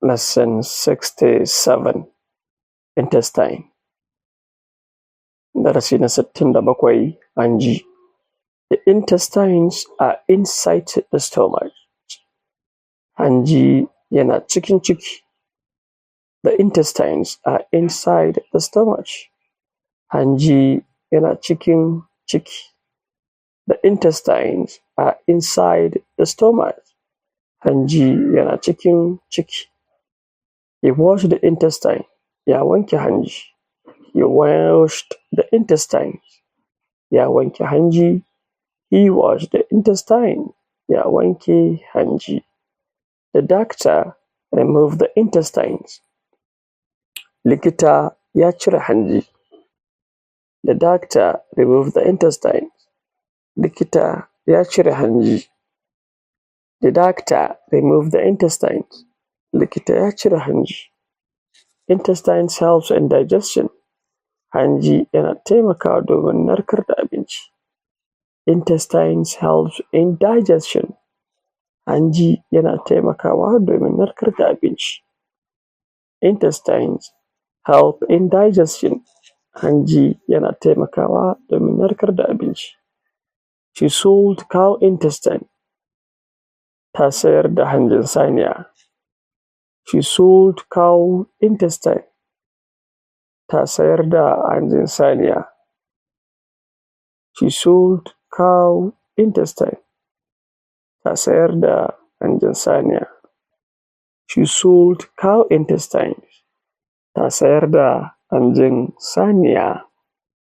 Lesson 67 Intestine. Darasi na 67 hanji. The intestines are inside the stomach. Hanji yana cikin ciki. The intestines are inside the stomach. Hanji yana cikin ciki. The intestines are inside the stomach. Hanji yana cikin ciki. He washed the intestine. Ya wanke hanji. He washed the intestine. Ya wanke hanji. He washed the intestine. Ya wanke hanji. The doctor removed the intestines. Likita ya cire hanji. The doctor removed the intestines. Likita ya cire hanji. The doctor removed the intestines. Likita ya cire hanji. Intestines helps in digestion. Hanji yana taimakawa domin narkar da abinci. Intestines helps in digestion. Hanji yana taimakawa domin narkar da abinci. Intestines help in digestion. Hanji yana taimakawa domin narkar da abinci. She sold cow intestine. Ta sayar da hanjin saniya. She sold cow intestine. Ta sayar da hanjin saniya. She sold cow intestine. Ta sayar da hanjin saniya. She sold cow intestines. Ta sayar da hanjin saniya.